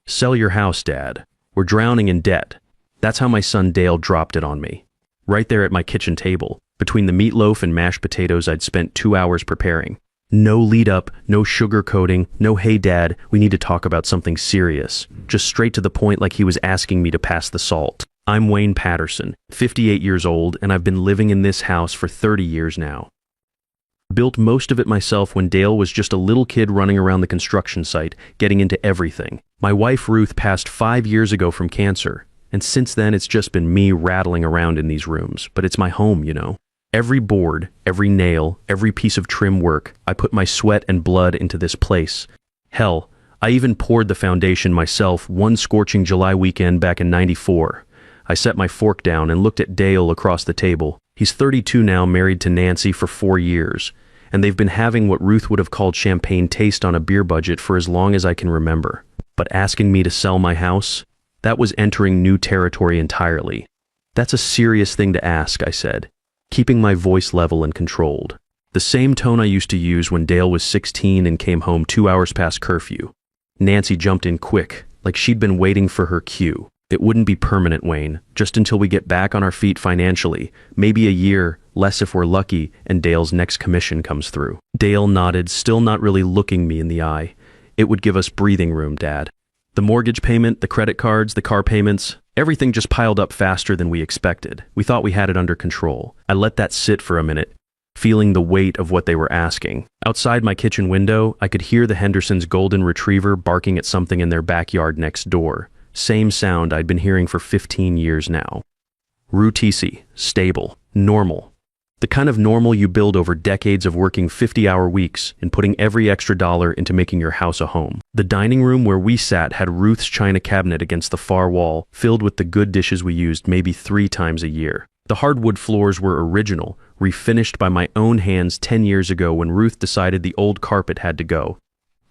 Sell your house, Dad. We're drowning in debt. That's how my son Dale dropped it on me. Right there at my kitchen table, between the meatloaf and mashed potatoes I'd spent 2 hours preparing. No lead up, no sugarcoating, no hey dad, we need to talk about something serious. Just straight to the point like he was asking me to pass the salt. I'm Wayne Patterson, 58 years old, and I've been living in this house for 30 years now. Built most of it myself when Dale was just a little kid running around the construction site, getting into everything. My wife Ruth passed 5 years ago from cancer, and since then it's just been me rattling around in these rooms, but it's my home, you know. Every board, every nail, every piece of trim work, I put my sweat and blood into this place. Hell, I even poured the foundation myself one scorching July weekend back in '94. I set my fork down and looked at Dale across the table. He's 32 now, married to Nancy for 4 years, and they've been having what Ruth would have called champagne taste on a beer budget for as long as I can remember. But asking me to sell my house? That was entering new territory entirely. That's a serious thing to ask, I said, keeping my voice level and controlled. The same tone I used to use when Dale was 16 and came home 2 hours past curfew. Nancy jumped in quick, like she'd been waiting for her cue. It wouldn't be permanent, Wayne, just until we get back on our feet financially, maybe a year, less if we're lucky, and Dale's next commission comes through. Dale nodded, still not really looking me in the eye. It would give us breathing room, Dad. The mortgage payment, the credit cards, the car payments, everything just piled up faster than we expected. We thought we had it under control. I let that sit for a minute, feeling the weight of what they were asking. Outside my kitchen window, I could hear the Hendersons' golden retriever barking at something in their backyard next door. Same sound I'd been hearing for 15 years now. Routine, stable, normal. The kind of normal you build over decades of working 50-hour weeks and putting every extra dollar into making your house a home. The dining room where we sat had Ruth's china cabinet against the far wall, filled with the good dishes we used maybe 3 times a year. The hardwood floors were original, refinished by my own hands 10 years ago when Ruth decided the old carpet had to go.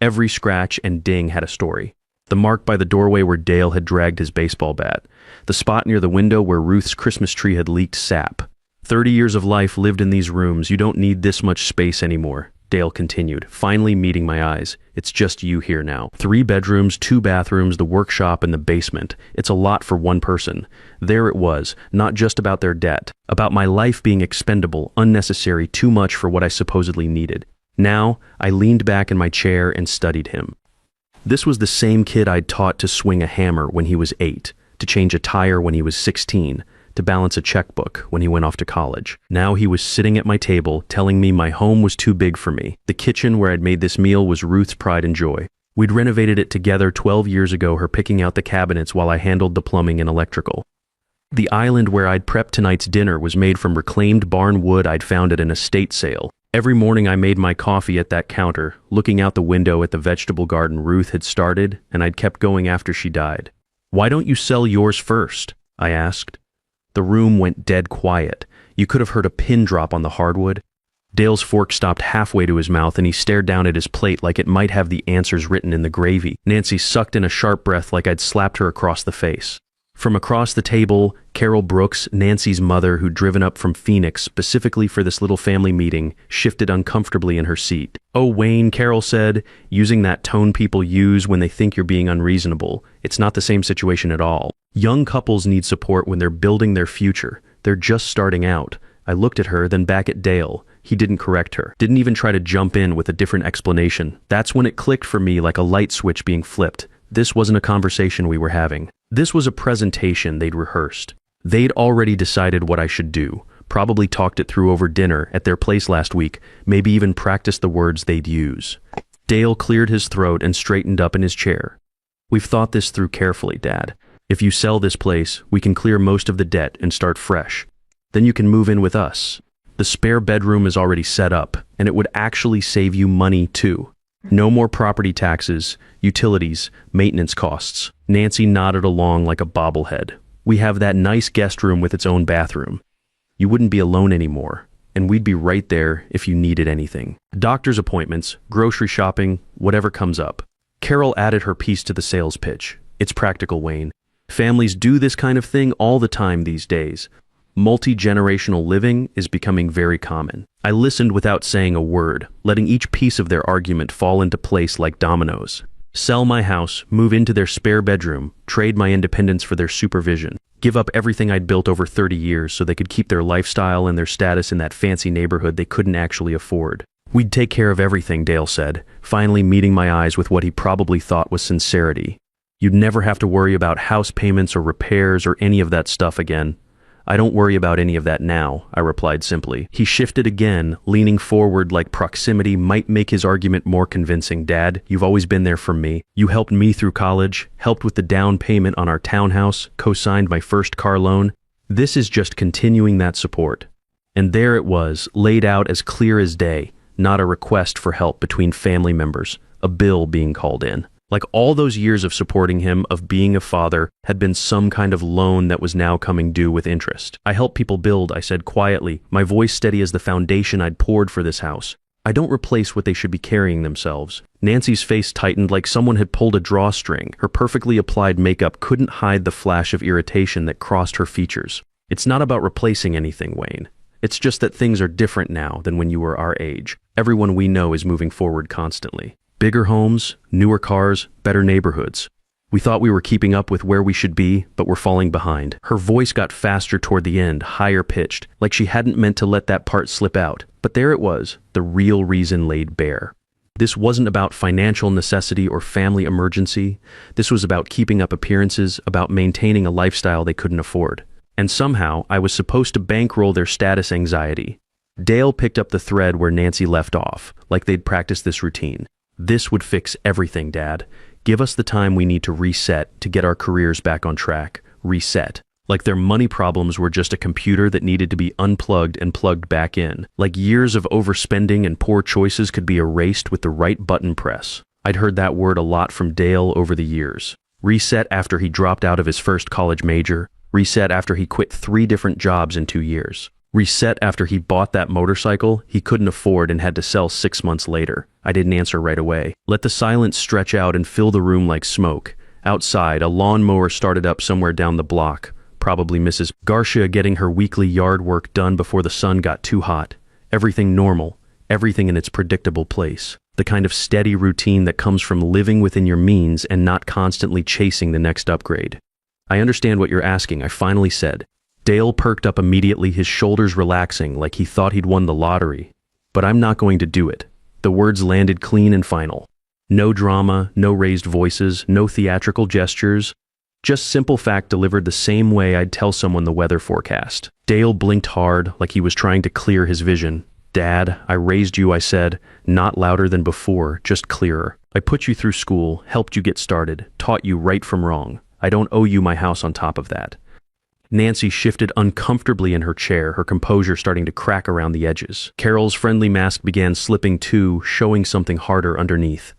Every scratch and ding had a story. The mark by the doorway where Dale had dragged his baseball bat. The spot near the window where Ruth's Christmas tree had leaked sap. 30 years of life lived in these rooms. You don't need this much space anymore, Dale continued, finally meeting my eyes. It's just you here now. 3 bedrooms, 2 bathrooms, the workshop, and the basement. It's a lot for one person. There it was, not just about their debt, about my life being expendable, unnecessary, too much for what I supposedly needed. Now, I leaned back in my chair and studied him. This was the same kid I'd taught to swing a hammer when he was 8, to change a tire when he was 16, to balance a checkbook when he went off to college. Now he was sitting at my table, telling me my home was too big for me. The kitchen where I'd made this meal was Ruth's pride and joy. We'd renovated it together 12 years ago, her picking out the cabinets while I handled the plumbing and electrical. The island where I'd prepped tonight's dinner was made from reclaimed barn wood I'd found at an estate sale. Every morning I made my coffee at that counter, looking out the window at the vegetable garden Ruth had started, and I'd kept going after she died. "Why don't you sell yours first?" I asked. The room went dead quiet. You could have heard a pin drop on the hardwood. Dale's fork stopped halfway to his mouth and he stared down at his plate like it might have the answers written in the gravy. Nancy sucked in a sharp breath like I'd slapped her across the face. From across the table, Carol Brooks, Nancy's mother, who'd driven up from Phoenix specifically for this little family meeting, shifted uncomfortably in her seat. "Oh, Wayne," Carol said, using that tone people use when they think you're being unreasonable. "It's not the same situation at all. Young couples need support when they're building their future. They're just starting out." I looked at her, then back at Dale. He didn't correct her, didn't even try to jump in with a different explanation. That's when it clicked for me like a light switch being flipped. This wasn't a conversation we were having. This was a presentation they'd rehearsed. They'd already decided what I should do, probably talked it through over dinner at their place last week, maybe even practiced the words they'd use. Dale cleared his throat and straightened up in his chair. "We've thought this through carefully, Dad. If you sell this place, we can clear most of the debt and start fresh. Then you can move in with us. The spare bedroom is already set up, and it would actually save you money too. No more property taxes, utilities, maintenance costs." Nancy nodded along like a bobblehead. "We have that nice guest room with its own bathroom. You wouldn't be alone anymore, and we'd be right there if you needed anything. Doctor's appointments, grocery shopping, whatever comes up." Carol added her piece to the sales pitch. "It's practical, Wayne. Families do this kind of thing all the time these days. Multi-generational living is becoming very common." I listened without saying a word, letting each piece of their argument fall into place like dominoes. Sell my house, move into their spare bedroom, trade my independence for their supervision, give up everything I'd built over 30 years so they could keep their lifestyle and their status in that fancy neighborhood they couldn't actually afford. We'd take care of everything, Dale said, finally meeting my eyes with what he probably thought was sincerity. You'd never have to worry about house payments or repairs or any of that stuff again. I don't worry about any of that now, I replied simply. He shifted again, leaning forward like proximity might make his argument more convincing. Dad, you've always been there for me. You helped me through college, helped with the down payment on our townhouse, co-signed my first car loan. This is just continuing that support. And there it was, laid out as clear as day, not a request for help between family members, a bill being called in. Like all those years of supporting him, of being a father, had been some kind of loan that was now coming due with interest. I help people build, I said quietly, my voice steady as the foundation I'd poured for this house. I don't replace what they should be carrying themselves. Nancy's face tightened like someone had pulled a drawstring. Her perfectly applied makeup couldn't hide the flash of irritation that crossed her features. It's not about replacing anything, Wayne. It's just that things are different now than when you were our age. Everyone we know is moving forward constantly. Bigger homes, newer cars, better neighborhoods. We thought we were keeping up with where we should be, but we're falling behind. Her voice got faster toward the end, higher pitched, like she hadn't meant to let that part slip out. But there it was, the real reason laid bare. This wasn't about financial necessity or family emergency. This was about keeping up appearances, about maintaining a lifestyle they couldn't afford. And somehow, I was supposed to bankroll their status anxiety. Dale picked up the thread where Nancy left off, like they'd practiced this routine. This would fix everything, Dad. Give us the time we need to reset, to get our careers back on track. Reset. Like their money problems were just a computer that needed to be unplugged and plugged back in. Like years of overspending and poor choices could be erased with the right button press. I'd heard that word a lot from Dale over the years. Reset after he dropped out of his first college major. Reset after he quit 3 different jobs in 2 years. Reset after he bought that motorcycle he couldn't afford and had to sell 6 months later. I didn't answer right away. Let the silence stretch out and fill the room like smoke. Outside, a lawnmower started up somewhere down the block. Probably Mrs. Garcia getting her weekly yard work done before the sun got too hot. Everything normal. Everything in its predictable place. The kind of steady routine that comes from living within your means and not constantly chasing the next upgrade. I understand what you're asking, I finally said. Dale perked up immediately, his shoulders relaxing like he thought he'd won the lottery. But I'm not going to do it. The words landed clean and final. No drama, no raised voices, no theatrical gestures. Just simple fact delivered the same way I'd tell someone the weather forecast. Dale blinked hard, like he was trying to clear his vision. Dad, I raised you, I said, not louder than before, just clearer. I put you through school, helped you get started, taught you right from wrong. I don't owe you my house on top of that. Nancy shifted uncomfortably in her chair, her composure starting to crack around the edges. Carol's friendly mask began slipping too, showing something harder underneath.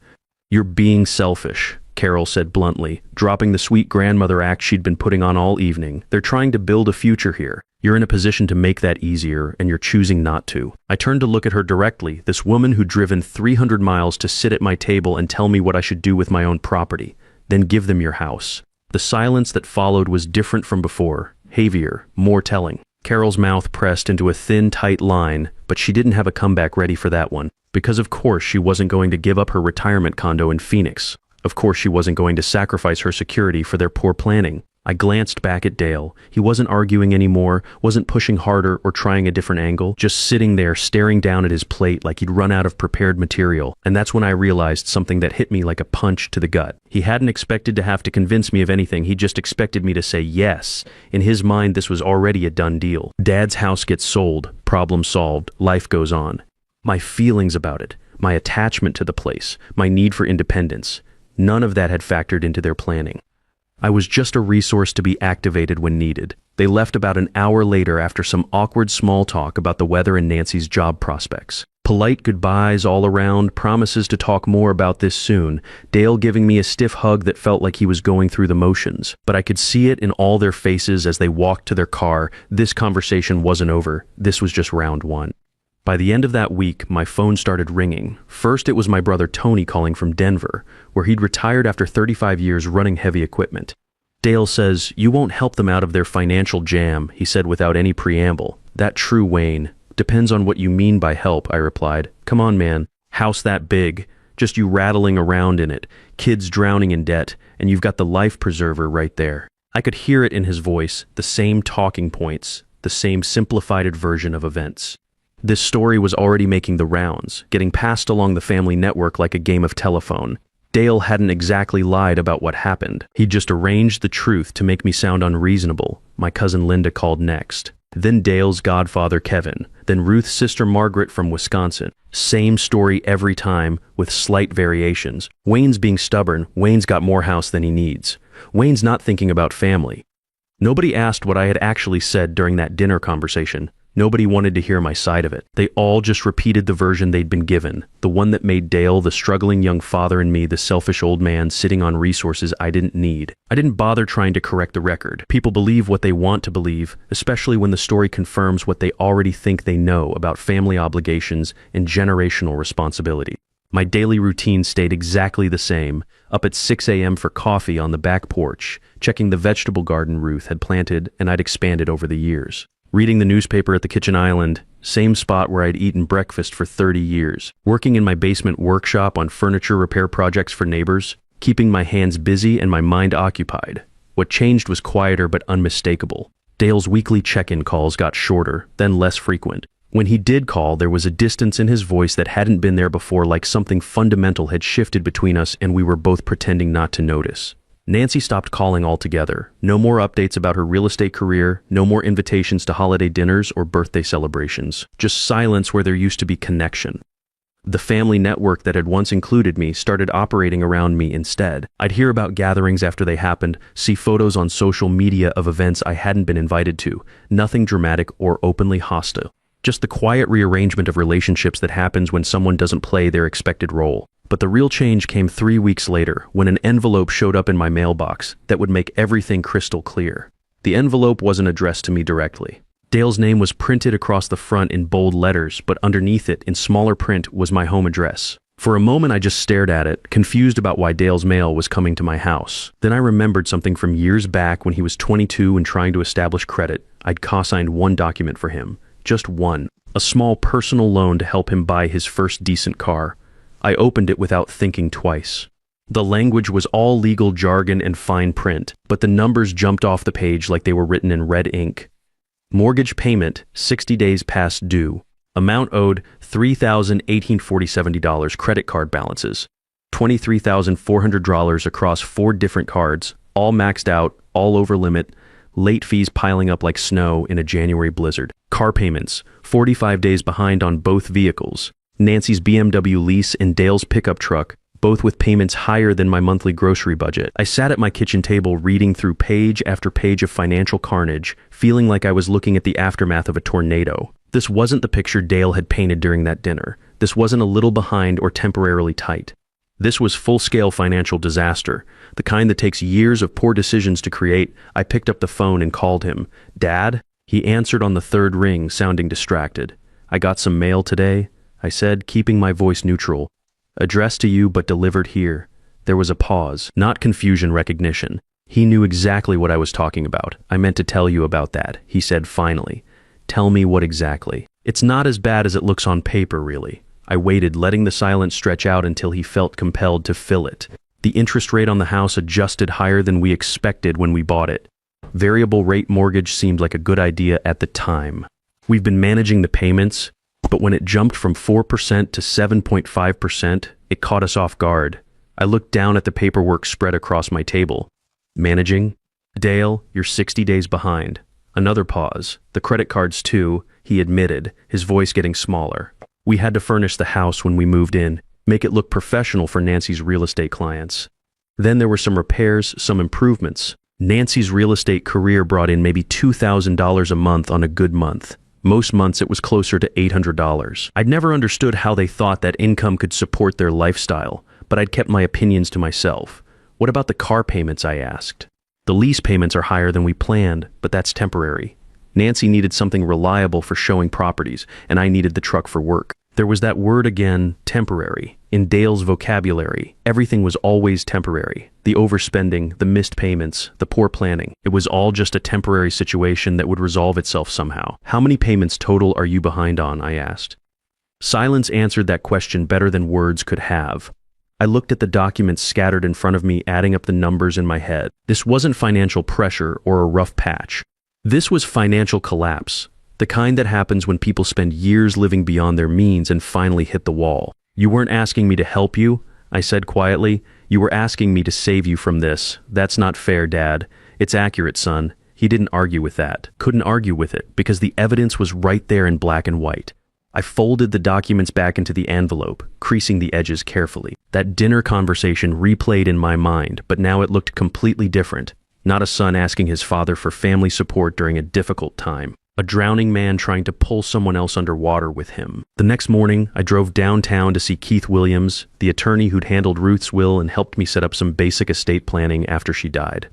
You're being selfish, Carol said bluntly, dropping the sweet grandmother act she'd been putting on all evening. They're trying to build a future here. You're in a position to make that easier, and you're choosing not to. I turned to look at her directly, this woman who'd driven 300 miles to sit at my table and tell me what I should do with my own property. Then give them your house. The silence that followed was different from before. Heavier, more telling. Carol's mouth pressed into a thin, tight line, but she didn't have a comeback ready for that one. Because of course she wasn't going to give up her retirement condo in Phoenix. Of course she wasn't going to sacrifice her security for their poor planning. I glanced back at Dale. He wasn't arguing anymore, wasn't pushing harder or trying a different angle, just sitting there staring down at his plate like he'd run out of prepared material. And that's when I realized something that hit me like a punch to the gut. He hadn't expected to have to convince me of anything, he just expected me to say yes. In his mind, this was already a done deal. Dad's house gets sold, problem solved, life goes on. My feelings about it, my attachment to the place, my need for independence, none of that had factored into their planning. I was just a resource to be activated when needed. They left about an hour later after some awkward small talk about the weather and Nancy's job prospects. Polite goodbyes all around, promises to talk more about this soon, Dale giving me a stiff hug that felt like he was going through the motions. But I could see it in all their faces as they walked to their car. This conversation wasn't over. This was just round one. By the end of that week, my phone started ringing. First, it was my brother Tony calling from Denver, where he'd retired after 35 years running heavy equipment. Dale says, "You won't help them out of their financial jam," he said without any preamble. "That true, Wayne. Depends on what you mean by help," I replied. "Come on, man. House that big. just you rattling around in it, kids drowning in debt, and you've got the life preserver right there. I could hear it in his voice, the same talking points, the same simplified version of events. This story was already making the rounds, getting passed along the family network like a game of telephone. Dale hadn't exactly lied about what happened. He'd just arranged the truth to make me sound unreasonable. My cousin Linda called next. Then Dale's godfather Kevin. Then Ruth's sister Margaret from Wisconsin. Same story every time, with slight variations. Wayne's being stubborn. Wayne's got more house than he needs. Wayne's not thinking about family. Nobody asked what I had actually said during that dinner conversation. Nobody wanted to hear my side of it. They all just repeated the version they'd been given, the one that made Dale the struggling young father and me the selfish old man sitting on resources I didn't need. I didn't bother trying to correct the record. People believe what they want to believe, especially when the story confirms what they already think they know about family obligations and generational responsibility. My daily routine stayed exactly the same, up at 6 a.m. for coffee on the back porch, checking the vegetable garden Ruth had planted and I'd expanded over the years. Reading the newspaper at the kitchen island, same spot where I'd eaten breakfast for 30 years. Working in my basement workshop on furniture repair projects for neighbors, keeping my hands busy and my mind occupied. What changed was quieter but unmistakable. Dale's weekly check-in calls got shorter, then less frequent. When he did call, there was a distance in his voice that hadn't been there before, like something fundamental had shifted between us and we were both pretending not to notice. Nancy stopped calling altogether. No more updates about her real estate career, no more invitations to holiday dinners or birthday celebrations. Just silence where there used to be connection. The family network that had once included me started operating around me instead. I'd hear about gatherings after they happened, see photos on social media of events I hadn't been invited to. Nothing dramatic or openly hostile. Just the quiet rearrangement of relationships that happens when someone doesn't play their expected role. But the real change came 3 weeks later, when an envelope showed up in my mailbox that would make everything crystal clear. The envelope wasn't addressed to me directly. Dale's name was printed across the front in bold letters, but underneath it, in smaller print, was my home address. For a moment I just stared at it, confused about why Dale's mail was coming to my house. Then I remembered something from years back when he was 22 and trying to establish credit. I'd co-signed one document for him. Just one. A small personal loan to help him buy his first decent car. I opened it without thinking twice. The language was all legal jargon and fine print, but the numbers jumped off the page like they were written in red ink. Mortgage payment, 60 days past due. Amount owed, $3,847. Credit card balances, $23,400 across 4 different cards, all maxed out, all over limit, late fees piling up like snow in a January blizzard. Car payments, 45 days behind on both vehicles. Nancy's BMW lease and Dale's pickup truck, both with payments higher than my monthly grocery budget. I sat at my kitchen table reading through page after page of financial carnage, feeling like I was looking at the aftermath of a tornado. This wasn't the picture Dale had painted during that dinner. This wasn't a little behind or temporarily tight. This was full-scale financial disaster, the kind that takes years of poor decisions to create. I picked up the phone and called him. "Dad?" He answered on the 3rd ring, sounding distracted. "I got some mail today," I said, keeping my voice neutral. "Addressed to you but delivered here." There was a pause, not confusion, recognition. He knew exactly what I was talking about. "I meant to tell you about that," he said finally. "Tell me what exactly." "It's not as bad as it looks on paper, really." I waited, letting the silence stretch out until he felt compelled to fill it. The interest rate on the house adjusted higher than we expected when we bought it. Variable rate mortgage seemed like a good idea at the time. We've been managing the payments, but when it jumped from 4% to 7.5%, it caught us off guard. I looked down at the paperwork spread across my table. "Managing? Dale, you're 60 days behind." Another pause. "The credit cards too," he admitted, his voice getting smaller. "We had to furnish the house when we moved in, make it look professional for Nancy's real estate clients. Then there were some repairs, some improvements. Nancy's real estate career brought in maybe $2,000 a month on a good month. Most months it was closer to $800. I'd never understood how they thought that income could support their lifestyle, but I'd kept my opinions to myself. "What about the car payments?" I asked. "The lease payments are higher than we planned, but that's temporary. Nancy needed something reliable for showing properties, and I needed the truck for work." There was that word again, temporary. In Dale's vocabulary, everything was always temporary. The overspending, the missed payments, the poor planning. It was all just a temporary situation that would resolve itself somehow. "How many payments total are you behind on?" I asked. Silence answered that question better than words could have. I looked at the documents scattered in front of me, adding up the numbers in my head. This wasn't financial pressure or a rough patch. This was financial collapse, the kind that happens when people spend years living beyond their means and finally hit the wall. You weren't asking me to help you, I said quietly. You were asking me to save you from this. That's not fair, Dad. It's accurate, son. He didn't argue with that. Couldn't argue with it, because the evidence was right there in black and white. I folded the documents back into the envelope, creasing the edges carefully. That dinner conversation replayed in my mind, but now it looked completely different. Not a son asking his father for family support during a difficult time. A drowning man trying to pull someone else underwater with him. The next morning, I drove downtown to see Keith Williams, the attorney who'd handled Ruth's will and helped me set up some basic estate planning after she died.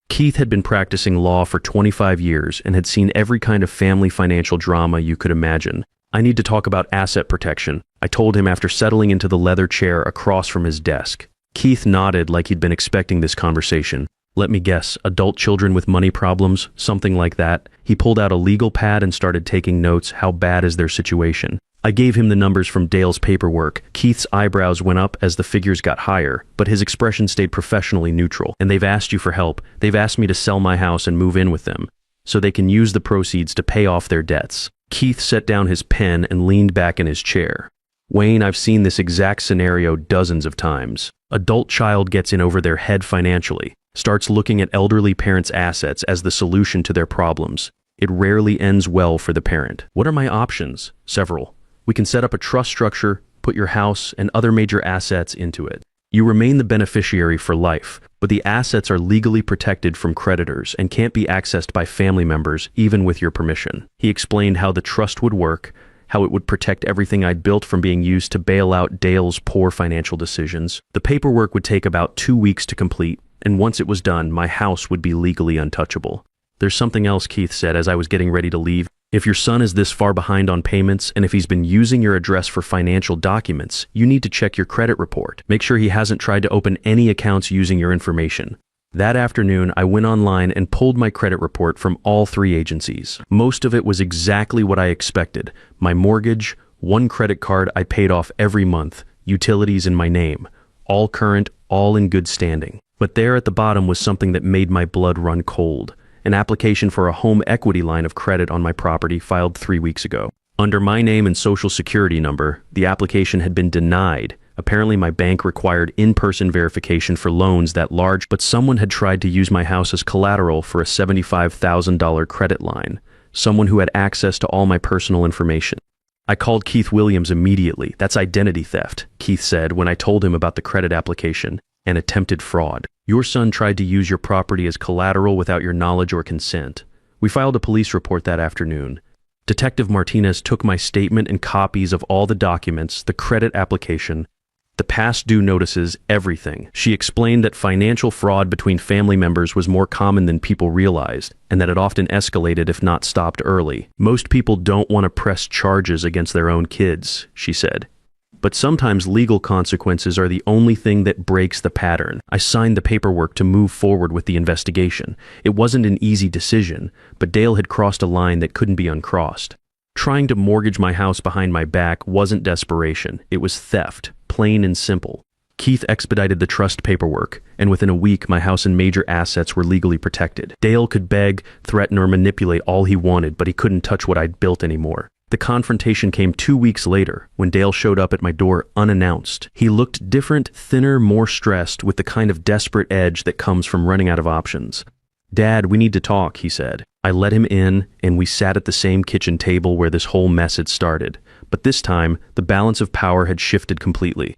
Keith had been practicing law for 25 years and had seen every kind of family financial drama you could imagine. I need to talk about asset protection, I told him after settling into the leather chair across from his desk. Keith nodded like he'd been expecting this conversation. Let me guess, adult children with money problems, something like that. He pulled out a legal pad and started taking notes. How bad is their situation? I gave him the numbers from Dale's paperwork. Keith's eyebrows went up as the figures got higher, but his expression stayed professionally neutral. And they've asked you for help. They've asked me to sell my house and move in with them, so they can use the proceeds to pay off their debts. Keith set down his pen and leaned back in his chair. Wayne, I've seen this exact scenario dozens of times. Adult child gets in over their head financially, starts looking at elderly parents' assets as the solution to their problems. It rarely ends well for the parent. What are my options? Several. We can set up a trust structure, put your house and other major assets into it. You remain the beneficiary for life, but the assets are legally protected from creditors and can't be accessed by family members even with your permission. He explained how the trust would work, how it would protect everything I'd built from being used to bail out Dale's poor financial decisions. The paperwork would take about 2 weeks to complete, and once it was done, my house would be legally untouchable. There's something else, Keith said as I was getting ready to leave. If your son is this far behind on payments, and if he's been using your address for financial documents, you need to check your credit report. Make sure he hasn't tried to open any accounts using your information. That afternoon, I went online and pulled my credit report from all 3 agencies. Most of it was exactly what I expected. My mortgage, 1 credit card I paid off every month, utilities in my name. All current, all in good standing. But there at the bottom was something that made my blood run cold. An application for a home equity line of credit on my property filed 3 weeks ago. Under my name and social security number, the application had been denied. Apparently my bank required in-person verification for loans that large, but someone had tried to use my house as collateral for a $75,000 credit line. Someone who had access to all my personal information. I called Keith Williams immediately. That's identity theft, Keith said when I told him about the credit application and attempted fraud. Your son tried to use your property as collateral without your knowledge or consent. We filed a police report that afternoon. Detective Martinez took my statement and copies of all the documents, the credit application, the past due notices, everything. She explained that financial fraud between family members was more common than people realized, and that it often escalated if not stopped early. Most people don't want to press charges against their own kids, she said. But sometimes legal consequences are the only thing that breaks the pattern. I signed the paperwork to move forward with the investigation. It wasn't an easy decision, but Dale had crossed a line that couldn't be uncrossed. Trying to mortgage my house behind my back wasn't desperation. It was theft, plain and simple. Keith expedited the trust paperwork, and within a week my house and major assets were legally protected. Dale could beg, threaten, or manipulate all he wanted, but he couldn't touch what I'd built anymore. The confrontation came 2 weeks later, when Dale showed up at my door unannounced. He looked different, thinner, more stressed, with the kind of desperate edge that comes from running out of options. "Dad, we need to talk," he said. I let him in, and we sat at the same kitchen table where this whole mess had started. But this time, the balance of power had shifted completely.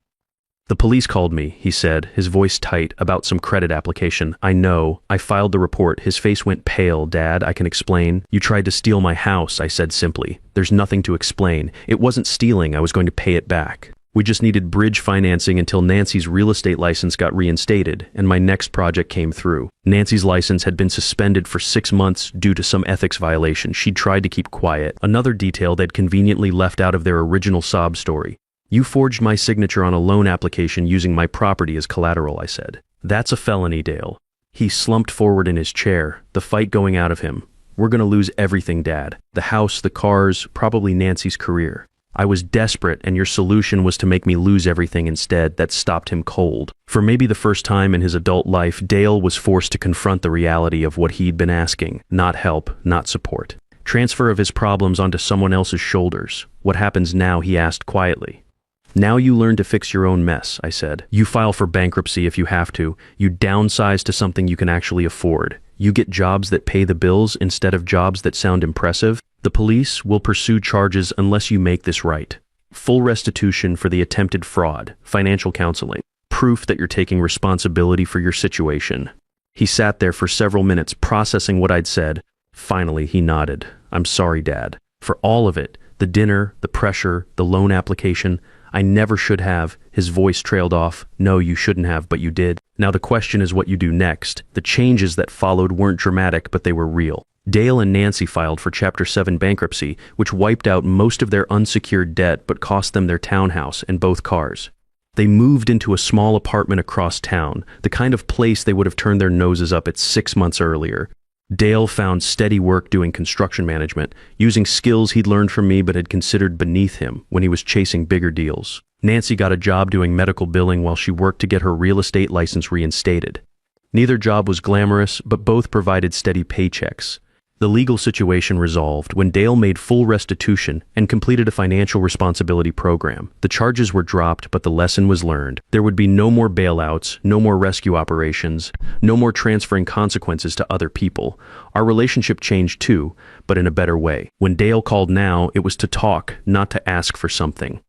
"The police called me," he said, his voice tight, "about some credit application. I know. I filed the report." His face went pale. "Dad, I can explain." "You tried to steal my house," I said simply. "There's nothing to explain. It wasn't stealing. I was going to pay it back. We just needed bridge financing until Nancy's real estate license got reinstated, and my next project came through. Nancy's license had been suspended for 6 months due to some ethics violation. She'd tried to keep quiet. Another detail they'd conveniently left out of their original sob story. "You forged my signature on a loan application using my property as collateral," I said. "That's a felony, Dale." He slumped forward in his chair, the fight going out of him. "We're going to lose everything, Dad. The house, the cars, probably Nancy's career." I was desperate, and your solution was to make me lose everything instead. That stopped him cold. For maybe the first time in his adult life, Dale was forced to confront the reality of what he'd been asking. Not help, not support. Transfer of his problems onto someone else's shoulders. What happens now, he asked quietly. Now you learn to fix your own mess, I said. You file for bankruptcy if you have to. You downsize to something you can actually afford. You get jobs that pay the bills instead of jobs that sound impressive. The police will pursue charges unless you make this right. Full restitution for the attempted fraud, financial counseling, proof that you're taking responsibility for your situation. He sat there for several minutes processing what I'd said. Finally, he nodded. I'm sorry, Dad. For all of it, the dinner, the pressure, the loan application. I never should have. His voice trailed off. No, you shouldn't have, but you did. Now the question is what you do next. The changes that followed weren't dramatic, but they were real. Dale and Nancy filed for Chapter 7 bankruptcy, which wiped out most of their unsecured debt but cost them their townhouse and both cars. They moved into a small apartment across town, the kind of place they would have turned their noses up at 6 months earlier. Dale found steady work doing construction management, using skills he'd learned from me but had considered beneath him when he was chasing bigger deals. Nancy got a job doing medical billing while she worked to get her real estate license reinstated. Neither job was glamorous, but both provided steady paychecks. The legal situation resolved when Dale made full restitution and completed a financial responsibility program. The charges were dropped, but the lesson was learned. There would be no more bailouts, no more rescue operations, no more transferring consequences to other people. Our relationship changed too, but in a better way. When Dale called now, it was to talk, not to ask for something.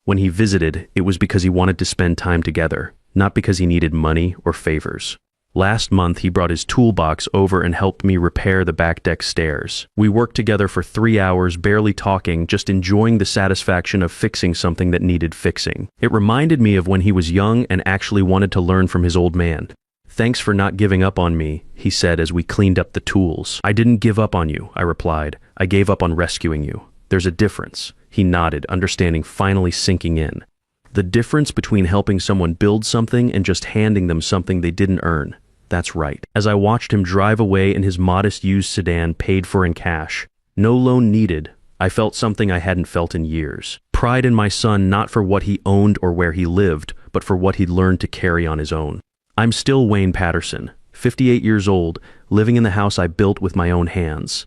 When he visited, it was because he wanted to spend time together, not because he needed money or favors. Last month, he brought his toolbox over and helped me repair the back deck stairs. We worked together for 3 hours, barely talking, just enjoying the satisfaction of fixing something that needed fixing. It reminded me of when he was young and actually wanted to learn from his old man. Thanks for not giving up on me, he said as we cleaned up the tools. I didn't give up on you, I replied. I gave up on rescuing you. There's a difference. He nodded, understanding finally sinking in. The difference between helping someone build something and just handing them something they didn't earn. That's right. As I watched him drive away in his modest used sedan paid for in cash, no loan needed, I felt something I hadn't felt in years. Pride in my son, not for what he owned or where he lived, but for what he'd learned to carry on his own. I'm still Wayne Patterson, 58 years old, living in the house I built with my own hands.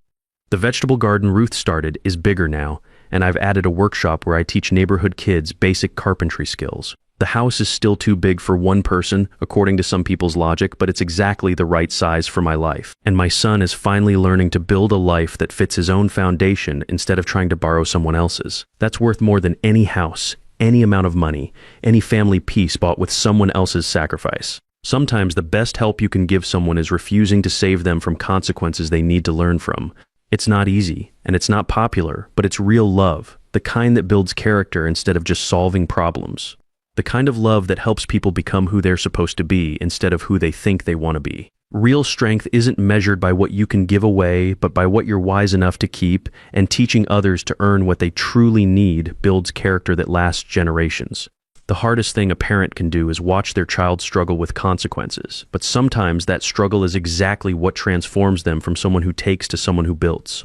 The vegetable garden Ruth started is bigger now, and I've added a workshop where I teach neighborhood kids basic carpentry skills. The house is still too big for one person, according to some people's logic, but it's exactly the right size for my life. And my son is finally learning to build a life that fits his own foundation instead of trying to borrow someone else's. That's worth more than any house, any amount of money, any family peace bought with someone else's sacrifice. Sometimes the best help you can give someone is refusing to save them from consequences they need to learn from. It's not easy, and it's not popular, but it's real love, the kind that builds character instead of just solving problems. The kind of love that helps people become who they're supposed to be instead of who they think they want to be. Real strength isn't measured by what you can give away, but by what you're wise enough to keep, and teaching others to earn what they truly need builds character that lasts generations. The hardest thing a parent can do is watch their child struggle with consequences, but sometimes that struggle is exactly what transforms them from someone who takes to someone who builds.